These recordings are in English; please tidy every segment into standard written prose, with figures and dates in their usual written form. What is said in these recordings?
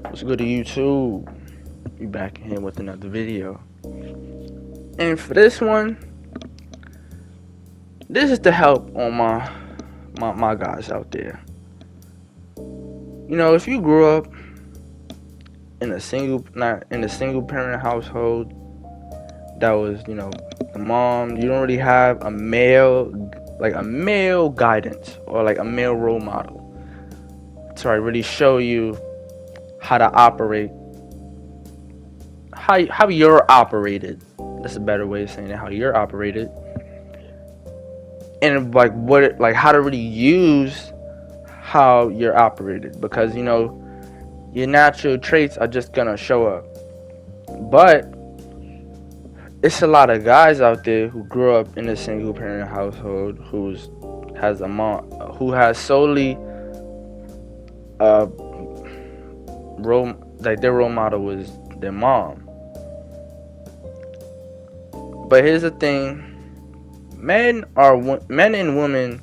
What's good to YouTube? We back here with another video. And for this one, this is to help on my guys out there. You know, if you grew up in a single parent household that was, the mom, you don't really have a male guidance or like a male role model to really show you how to operate, how you're operated. That's a better way of saying it, how you're operated. And how to really use how you're operated, because your natural traits are just gonna show up. But it's a lot of guys out there who grew up in a single parent household has a mom who has solely their role model was their mom. But here's the thing: men and women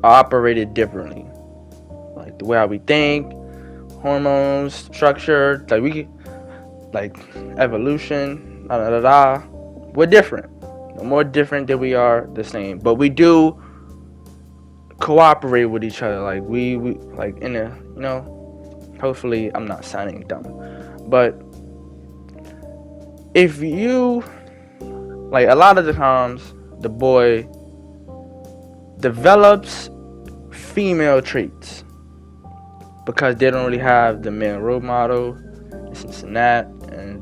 are operated differently. Like the way how we think, hormones, structure, evolution, we're different. The more different that we are, the same. But we do cooperate with each other. Like we like in a hopefully I'm not sounding dumb. But if you a lot of the times the boy develops female traits because they don't really have the male role model, this and that, and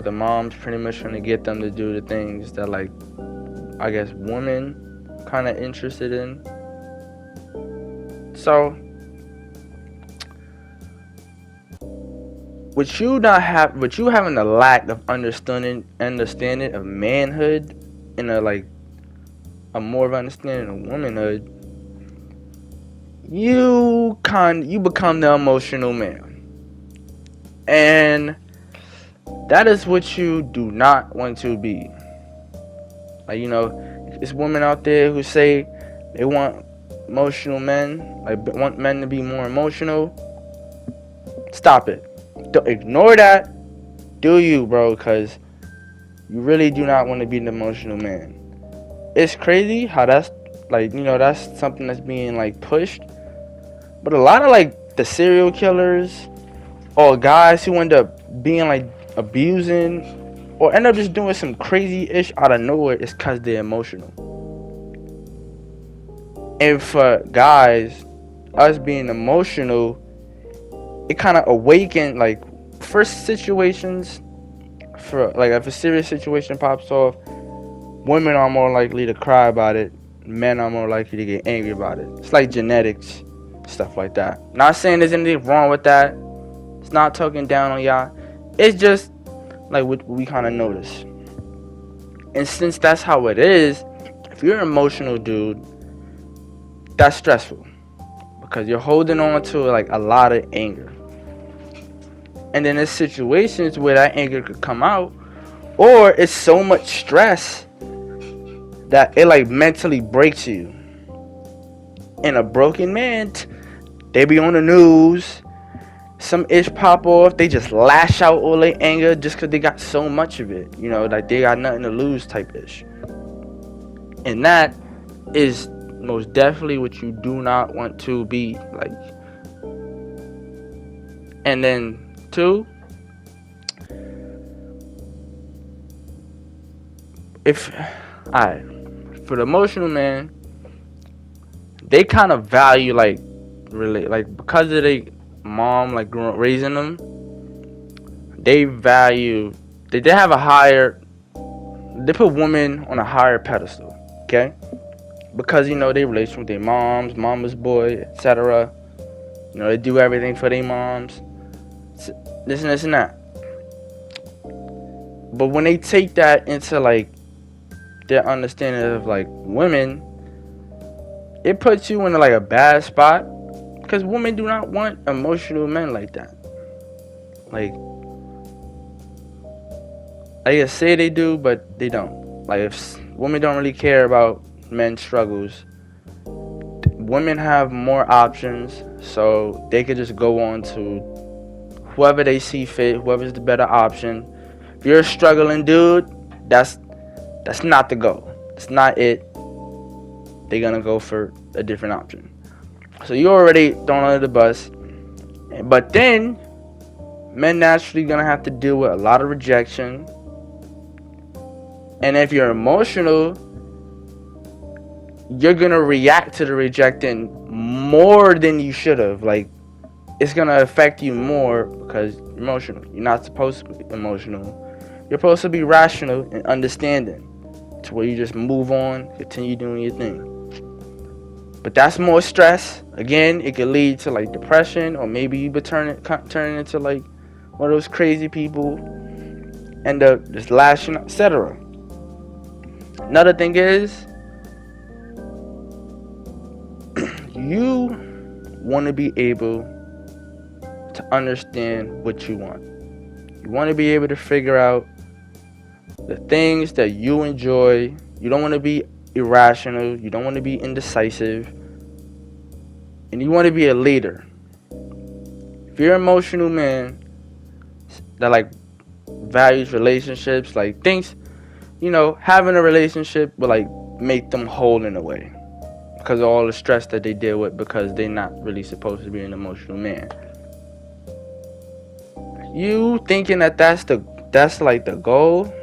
the mom's pretty much trying to get them to do the things that I guess women kind of interested in. So with you having a lack of understanding of manhood and a more of understanding of womanhood, you become the emotional man. And that is what you do not want to be. There's women out there who say they want emotional men, want men to be more emotional. Stop it. Don't ignore that. Do you, bro? Because you really do not want to be an emotional man. It's crazy how that's that's something that's being pushed. But a lot of the serial killers or guys who end up being abusing or end up just doing some crazy ish out of nowhere is because they're emotional. And for guys, us being emotional, it kind of awakened first situations. For if a serious situation pops off, women are more likely to cry about it, men are more likely to get angry about it. It's like genetics, stuff like that. Not saying there's anything wrong with that. It's not talking down on y'all. It's just what we kind of notice. And since that's how it is, if you're an emotional dude, that's stressful because you're holding on to a lot of anger. And then there's situations where that anger could come out, or it's so much stress that it mentally breaks you. And a broken man, they be on the news, some ish pop off, they just lash out all their anger just because they got so much of it, they got nothing to lose type ish. And that is most definitely what you do not want to be like. And then 2, for the emotional man, they kind of value really because of their mom raising them, they have a higher, they put women on a higher pedestal, okay? Because they relate with their mama's boy, etc. They do everything for their moms, this and that. But when they take that into their understanding of women, it puts you in a bad spot because women do not want emotional men like that. I say they do, but they don't. If women don't really care about men's struggles, women have more options, so they could just go on to whoever they see fit, whoever's the better option. If you're a struggling dude, that's not the goal. It's not it. They're gonna go for a different option. So you already thrown under the bus. But then men naturally gonna have to deal with a lot of rejection. And if you're emotional, you're gonna react to the rejecting more than you should have. Like, it's gonna affect you more because you're emotional. You're not supposed to be emotional. You're supposed to be rational and understanding, to where you just move on, continue doing your thing. But that's more stress. Again, it could lead to like depression, or maybe you be turning into like one of those crazy people, end up just lashing, etc. Another thing is, you want to be able to understand what you want. You want to be able to figure out the things that you enjoy. You don't want to be irrational. You don't want to be indecisive. And you want to be a leader. If you're an emotional man that like values relationships, like thinks, having a relationship will like make them whole in a way, because of all the stress that they deal with, because they're not really supposed to be an emotional man. You thinking that that's like the goal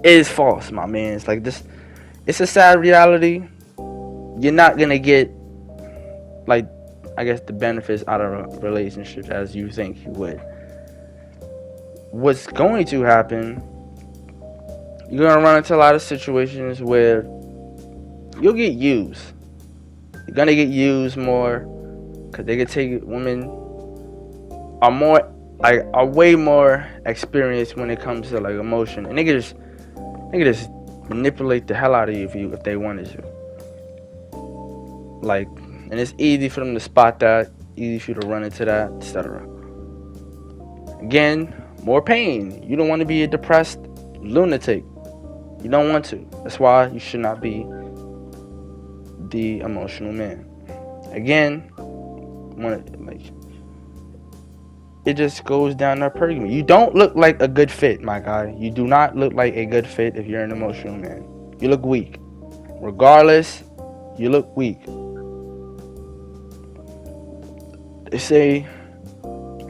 is false, my man. It's like this. It's a sad reality. You're not gonna get, like, I guess, the benefits out of a relationship as you think you would. What's going to happen? You're gonna run into a lot of situations where you'll get used. You're gonna get used more, because they could take women are way more experienced when it comes to like emotion, and they could just manipulate the hell out of you if they wanted to. Like, and it's easy for them to spot that, easy for you to run into that, etc. Again, more pain. You don't want to be a depressed lunatic. You don't want to. That's why you should not be the emotional man. Again, it just goes down that purgatory. You don't look like a good fit, my guy. You do not look like a good fit if you're an emotional man. You look weak. Regardless, you look weak. They say,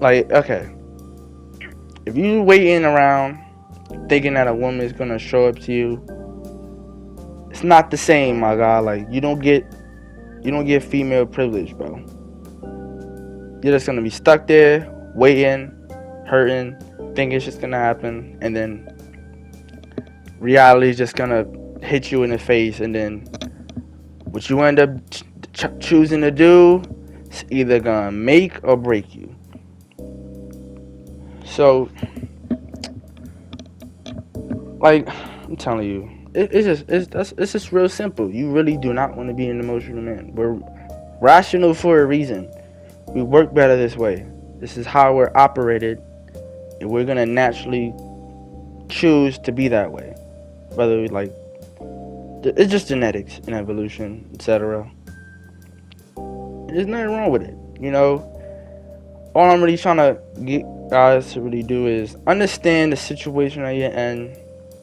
like, okay, if you waiting around thinking that a woman is gonna show up to you, it's not the same, my guy. Like, you don't get female privilege, bro. You're just gonna be stuck there, waiting, hurting, thinking it's just gonna happen, and then reality is just gonna hit you in the face, and then what you end up choosing to do is either gonna make or break you. So, like, I'm telling you, it's just real simple. You really do not want to be an emotional man. We're rational for a reason. We work better this way. This is how we're operated, and we're gonna naturally choose to be that way. Whether we like, it's just genetics and evolution, etc. There's nothing wrong with it. All I'm really trying to get guys to really do is understand the situation that you're in,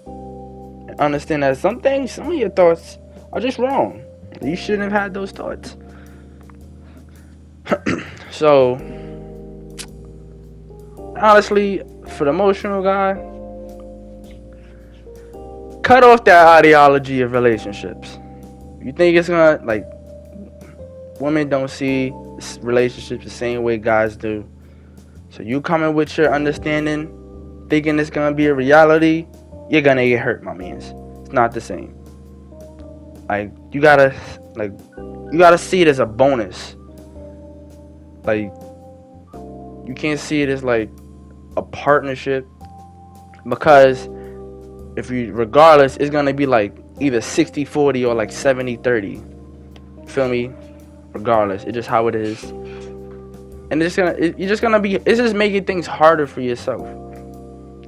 and understand that some of your thoughts are just wrong. You shouldn't have had those thoughts. So, honestly, for the emotional guy, cut off that ideology of relationships. You think it's gonna, like, women don't see relationships the same way guys do. So you coming with your understanding, thinking it's gonna be a reality, you're gonna get hurt, my mans. It's not the same. Like, you gotta see it as a bonus. Like, you can't see it as like a partnership, because regardless, it's gonna be like either 60-40 or like 70-30. Feel me? Regardless, it's just how it is, and it's just making things harder for yourself.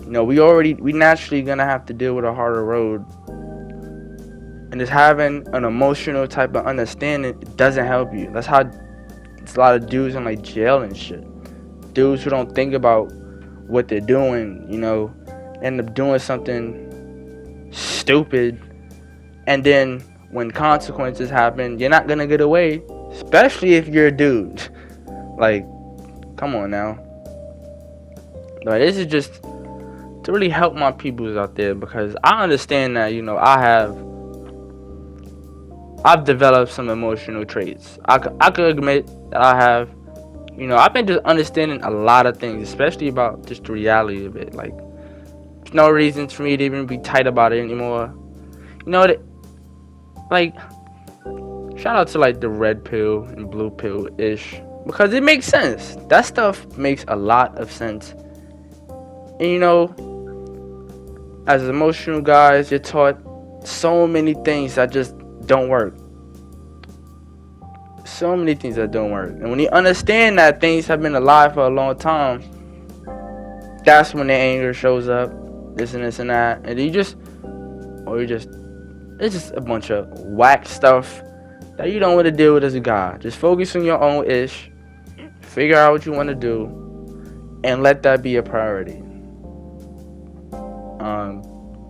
We naturally gonna have to deal with a harder road, and just having an emotional type of understanding doesn't help you. That's it's a lot of dudes in like jail and shit. Dudes who don't think about what they're doing, end up doing something stupid, and then when consequences happen, you're not gonna get away, especially if you're a dude. Like, come on now. Like, this is just to really help my peoples out there, because I understand that, I've developed some emotional traits. I could admit that I have. I've been just understanding a lot of things, especially about just the reality of it. Like, there's no reason for me to even be tight about it anymore. Like, shout out to like the red pill and blue pill ish, because it makes sense. That stuff makes a lot of sense. And as emotional guys, you're taught so many things that just don't work. So many things that don't work. And when you understand that things have been alive for a long time, that's when the anger shows up. This and this and that. And it's just a bunch of whack stuff that you don't want to deal with as a guy. Just focus on your own ish. Figure out what you want to do. And let that be a priority.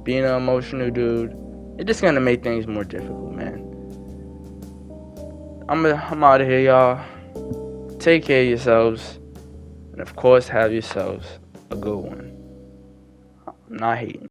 Being an emotional dude, it's just gonna make things more difficult, man. I'm out of here, y'all. Take care of yourselves, and of course, have yourselves a good one. I'm not hating.